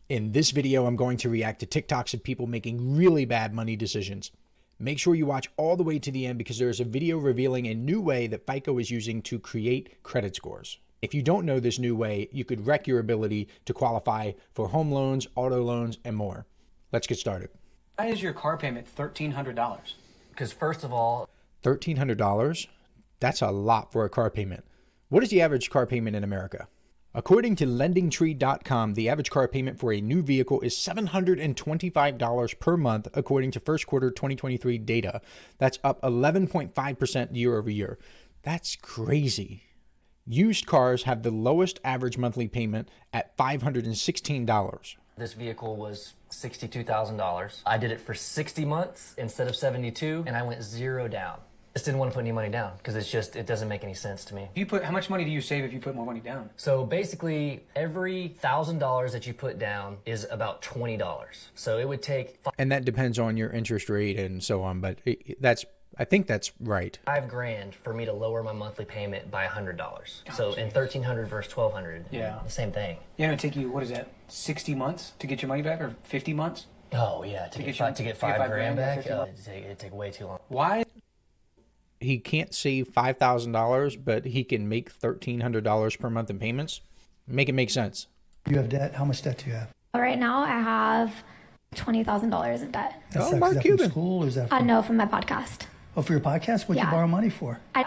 In this video, I'm going to react to TikToks of people making really bad money decisions. Make sure you watch all the way to the end because there is a video revealing a new way that FICO is using to create credit scores. If you don't know this new way, you could wreck your ability to qualify for home loans, auto loans, and more. Let's get started. Why is your car payment $1,300? Because first of all, $1,300? That's a lot for a car payment. What is the average car payment in America? According to LendingTree.com, the average car payment for a new vehicle is $725 per month, according to first quarter 2023 data. That's up 11.5% year over year. That's crazy. Used cars have the lowest average monthly payment at $516. this vehicle was $62,000. I did it for 60 months instead of 72, and I went zero down. Just didn't want to put any money down because it doesn't make any sense to me. How much money do you save if you put more money down? So basically, every $1,000 that you put down is about $20. So it would take And that depends on your interest rate and so on, but I think that's right. $5,000 for me to lower my monthly payment by $100. So in $1,300 versus $1,200, Yeah. the same thing. Yeah, it'd take you, what is that, 60 months to get your money back, or 50 months? Oh yeah, to get $5,000 back, it'd take way too long. Why? He can't save $5,000, but he can make $1,300 per month in payments. Make it make sense. You have debt. How much debt do you have? Right now, I have $20,000 of debt. That's Mark is that Cuban. from school or is that from, No, from my podcast. for your podcast? What'd you Yeah. borrow money for? I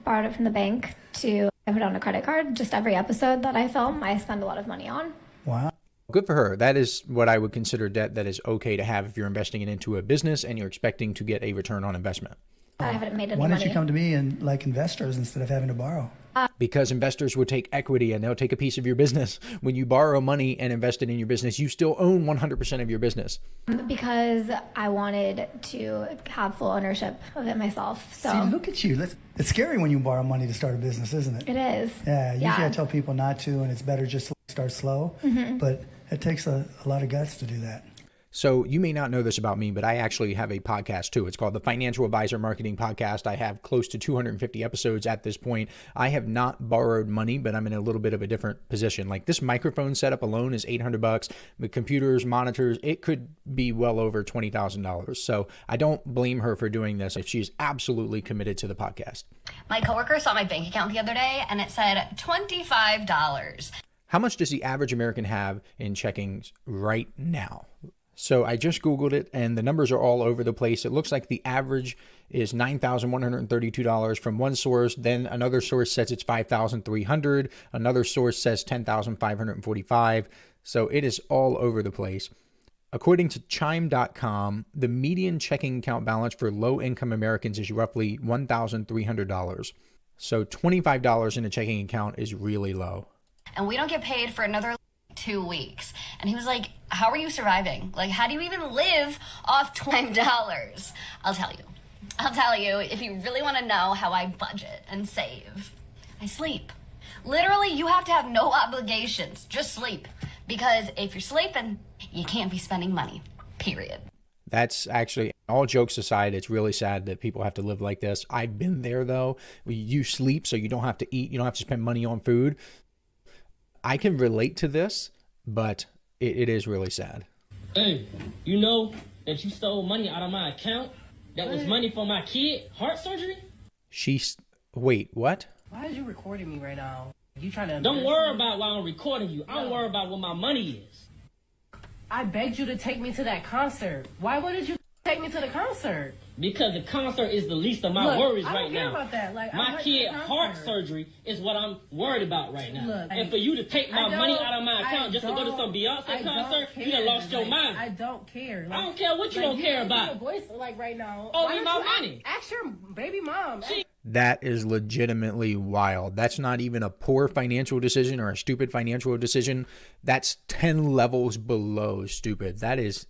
borrowed it from the bank I put on a credit card. Just every episode that I film, I spend a lot of money on. Wow. Good for her. That is what I would consider debt that is okay to have if you're investing it into a business and you're expecting to get a return on investment. I haven't made any Why money. don't you come to me and like investors instead of having to borrow? Because investors will take equity and they'll take a piece of your business. When you borrow money and invest it in your business, you still own 100% of your business. Because I wanted to have full ownership of it myself. So See, look at you. It's scary when you borrow money to start a business, isn't it? it is. Yeah, usually I tell people not to, and it's better just to start slow. But it takes a lot of guts to do that. So you may not know this about me, but I actually have a podcast too. It's called the Financial Advisor Marketing Podcast. I have close to 250 episodes at this point. I have not borrowed money, but I'm in a little bit of a different position. Like this microphone setup alone is $800. The computers, monitors, it could be well over $20,000. So I don't blame her for doing this if she's absolutely committed to the podcast. My coworker saw my bank account the other day and it said $25. How much does the average American have in checkings right now? So I just Googled it and the numbers are all over the place. It looks like the average is $9,132 from one source. Then another source says it's $5,300. Another source says $10,545. So it is all over the place. According to Chime.com, the median checking account balance for low-income Americans is roughly $1,300. So $25 in a checking account is really low. And we don't get paid for another 2 weeks. And he was like, how are you surviving? Like, how do you even live off $20? I'll tell you if you really want to know how I budget and save. I sleep. Literally, you have to have no obligations. Just sleep. Because if you're sleeping, you can't be spending money. Period. That's actually, all jokes aside, it's really sad that people have to live like this. I've been there though. You sleep so you don't have to eat. You don't have to spend money on food. I can relate to this, but it is really sad. Hey, you know that you stole money out of my account? That was money for my kid, heart surgery? Wait, what? Why is you recording me right now? You trying to... Don't worry about why I'm recording you. I don't worry about what my money is. I begged you to take me to that concert. Why wouldn't you take me to the concert? Because the concert is the least of my worries I don't right care now. about that. Like, my kid heart surgery is what I'm worried about right now. Look, and for you to take my money out of my account just to go to some Beyonce concert, you done lost your mind. I don't care. I don't care what you don't care about. Your voice like right now. Oh, Why me don't my you money. Ask your baby mom. That is legitimately wild. That's not even a poor financial decision or a stupid financial decision. That's 10 levels below stupid. That is,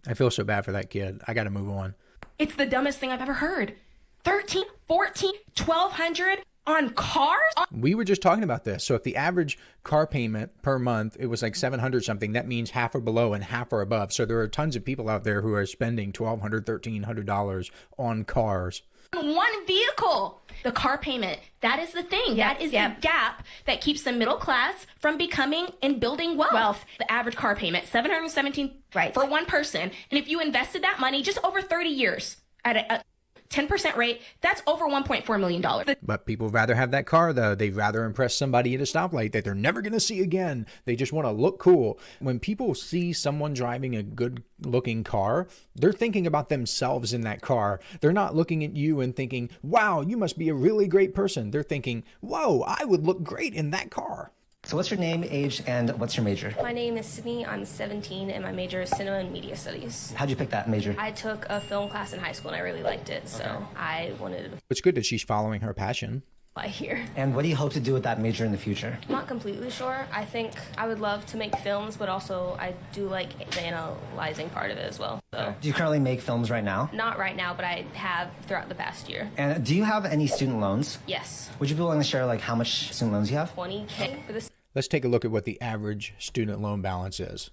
I feel so bad for that kid. I got to move on. It's the dumbest thing I've ever heard. 13, 14, 1,200 on cars? We were just talking about this. So if the average car payment per month, it was like 700 something, that means half are below and half are above. So there are tons of people out there who are spending $1,200, $1,300 on cars. one vehicle. The car payment, that is the thing. That is the gap that keeps the middle class from becoming and building wealth. The average car payment, $717 for one person. And if you invested that money just over 30 years at a 10% rate, that's over $1.4 million. But people rather have that car, though. They'd rather impress somebody at a stoplight that they're never going to see again. They just want to look cool. When people see someone driving a good-looking car, they're thinking about themselves in that car. They're not looking at you and thinking, wow, you must be a really great person. They're thinking, whoa, I would look great in that car. So what's your name, age, and what's your major? My name is Sydney. I'm 17, and my major is cinema and media studies. How'd you pick that major? I took a film class in high school, and I really liked it, so I wanted to It's good that she's following her passion. apply here. And what do you hope to do with that major in the future? I'm not completely sure. I think I would love to make films, but also I do like the analyzing part of it as well. So. Do you currently make films right now? Not right now, but I have throughout the past year. And do you have any student loans? Yes. Would you be willing to share like how much student loans you have? $20K for this. Let's take a look at what the average student loan balance is.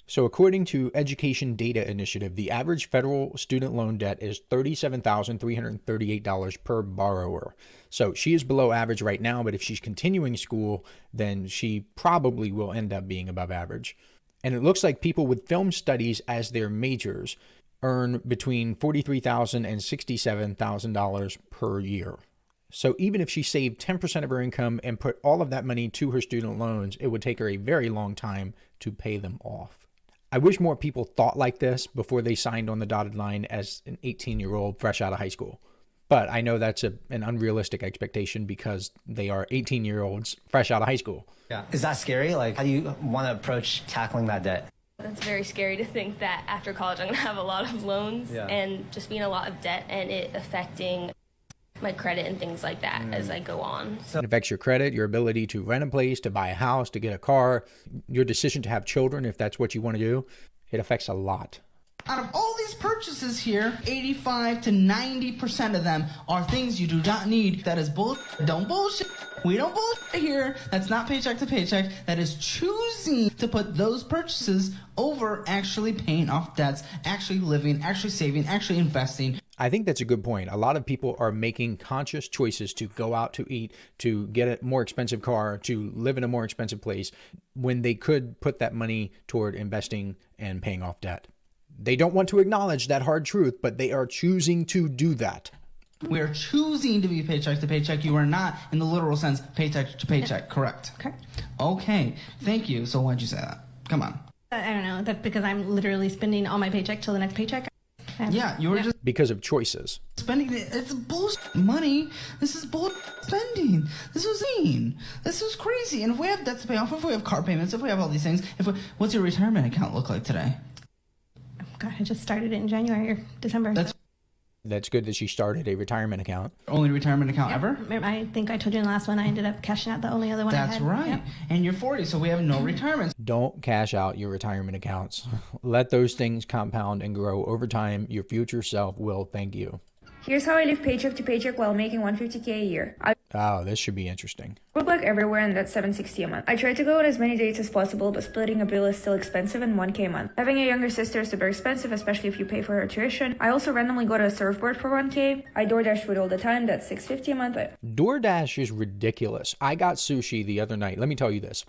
So according to Education Data Initiative, the average federal student loan debt is $37,338 per borrower. So she is below average right now, but if she's continuing school, then she probably will end up being above average. And it looks like people with film studies as their majors earn between $43,000 and $67,000 per year. So even if she saved 10% of her income and put all of that money to her student loans, it would take her a very long time to pay them off. I wish more people thought like this before they signed on the dotted line as an 18-year-old fresh out of high school. But I know that's an unrealistic expectation because they are 18-year-olds fresh out of high school. Yeah. Is that scary? Like, how do you want to approach tackling that debt? That's very scary to think that after college I'm going to have a lot of loans and just be in a lot of debt and it affecting my credit and things like that as I go on. It affects your credit, your ability to rent a place, to buy a house, to get a car, your decision to have children if that's what you want to do. It affects a lot. Out of all these purchases here, 85 to 90% of them are things you do not need. That is bullshit. Don't bullshit. We don't bullshit here. That's not paycheck to paycheck. That is choosing to put those purchases over actually paying off debts, actually living, actually saving, actually investing. I think that's a good point. A lot of people are making conscious choices to go out to eat, to get a more expensive car, to live in a more expensive place, when they could put that money toward investing and paying off debt. They don't want to acknowledge that hard truth, but they are choosing to do that. We are choosing to be paycheck to paycheck. You are not, in the literal sense, paycheck to paycheck. Correct. Okay. Thank you. So why'd you say that? Come on. I don't know. That's because I'm literally spending all my paycheck till the next paycheck. Yeah, you were just because of choices. Spending it's bullshit money. This is bullshit spending. This was mean. This was crazy. And if we have debts to pay off, if we have car payments, if we have all these things, what's your retirement account look like today? God, I just started it in January or December. That's good that she started a retirement account. Only retirement account ever? I think I told you in the last one I ended up cashing out the only other one I had. That's right. Yep. And you're 40, so we have no retirements. Don't cash out your retirement accounts. Let those things compound and grow over time. Your future self will thank you. Here's how I live paycheck to paycheck while making $150K a year. Oh, this should be interesting. I work everywhere and that's $760 a month. I try to go out as many dates as possible, but splitting a bill is still expensive and $1K a month. Having a younger sister is super expensive, especially if you pay for her tuition. I also randomly got a surfboard for $1K. I DoorDash food all the time, that's $650 a month. DoorDash is ridiculous. I got sushi the other night. Let me tell you this.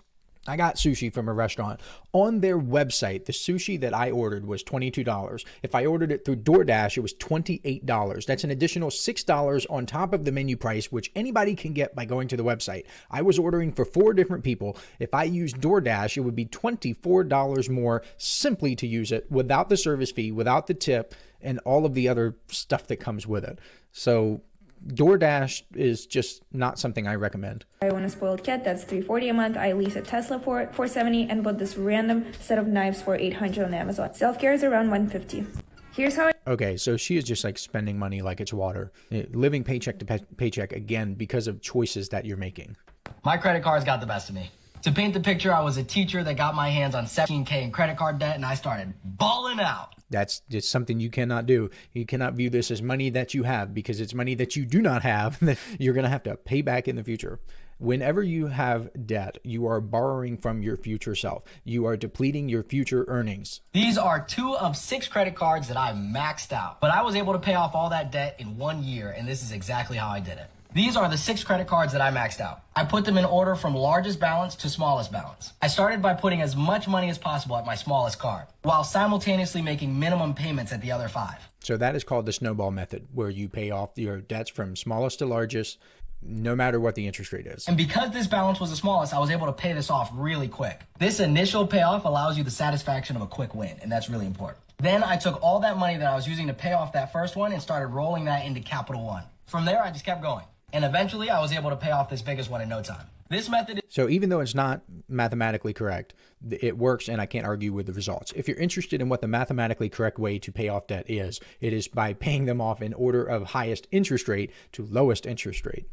I got sushi from a restaurant. On their website, the sushi that I ordered was $22. If I ordered it through DoorDash, it was $28. That's an additional $6 on top of the menu price, which anybody can get by going to the website. I was ordering for 4 different people. If I used DoorDash, it would be $24 more simply to use it without the service fee, without the tip, and all of the other stuff that comes with it. So DoorDash is just not something I recommend. I own a spoiled cat, that's $340 a month. I lease a Tesla for $470 and bought this random set of knives for $800 on Amazon. Self-care is around $150. Here's how Okay, so she is just like spending money like it's water. Living paycheck to paycheck, again, because of choices that you're making. My credit cards got the best of me. To paint the picture, I was a teacher that got my hands on $17K in credit card debt, and I started balling out. That's just something you cannot do. You cannot view this as money that you have, because it's money that you do not have that you're going to have to pay back in the future. Whenever you have debt, you are borrowing from your future self. You are depleting your future earnings. These are 2 of 6 credit cards that I maxed out, but I was able to pay off all that debt in 1 year, and this is exactly how I did it. These are the 6 credit cards that I maxed out. I put them in order from largest balance to smallest balance. I started by putting as much money as possible at my smallest card, while simultaneously making minimum payments at the other 5. So that is called the snowball method, where you pay off your debts from smallest to largest, no matter what the interest rate is. And because this balance was the smallest, I was able to pay this off really quick. This initial payoff allows you the satisfaction of a quick win, and that's really important. Then I took all that money that I was using to pay off that first one and started rolling that into Capital One. From there, I just kept going. And eventually, I was able to pay off this biggest one in no time. This method So even though it's not mathematically correct, it works, and I can't argue with the results. If you're interested in what the mathematically correct way to pay off debt is, it is by paying them off in order of highest interest rate to lowest interest rate.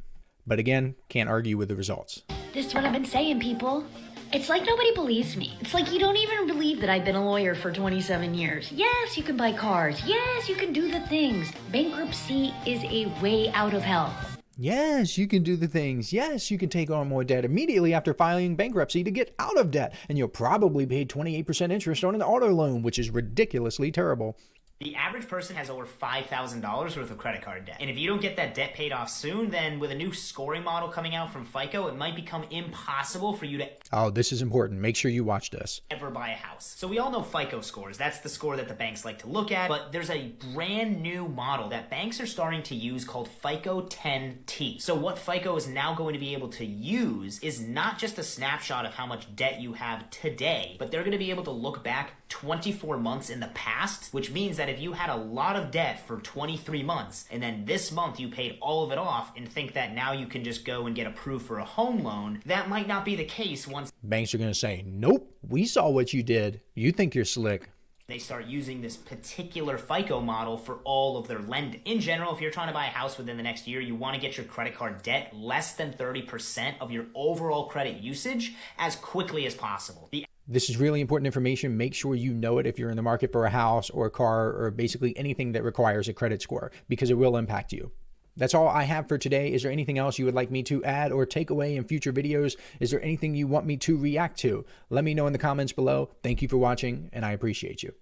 But again, can't argue with the results. This is what I've been saying, people. It's like nobody believes me. It's like you don't even believe that I've been a lawyer for 27 years. Yes, you can buy cars. Yes, you can do the things. Bankruptcy is a way out of hell. Yes, you can do the things. Yes, you can take on more debt immediately after filing bankruptcy to get out of debt. And you'll probably pay 28% interest on an auto loan, which is ridiculously terrible. The average person has over $5,000 worth of credit card debt. And if you don't get that debt paid off soon, then with a new scoring model coming out from FICO, it might become impossible for you to Oh, this is important. Make sure you watch this. ever buy a house. So we all know FICO scores. That's the score that the banks like to look at. But there's a brand new model that banks are starting to use called FICO 10T. So what FICO is now going to be able to use is not just a snapshot of how much debt you have today, but they're going to be able to look back 24 months in the past, which means that if you had a lot of debt for 23 months and then this month you paid all of it off and think that now you can just go and get approved for a home loan, that might not be the case once Banks are going to say, nope, we saw what you did. You think you're slick. they start using this particular FICO model for all of their lending. In general, if you're trying to buy a house within the next year, you want to get your credit card debt less than 30% of your overall credit usage as quickly as possible. This is really important information. Make sure you know it if you're in the market for a house or a car or basically anything that requires a credit score, because it will impact you. That's all I have for today. Is there anything else you would like me to add or take away in future videos? Is there anything you want me to react to? Let me know in the comments below. Thank you for watching, and I appreciate you.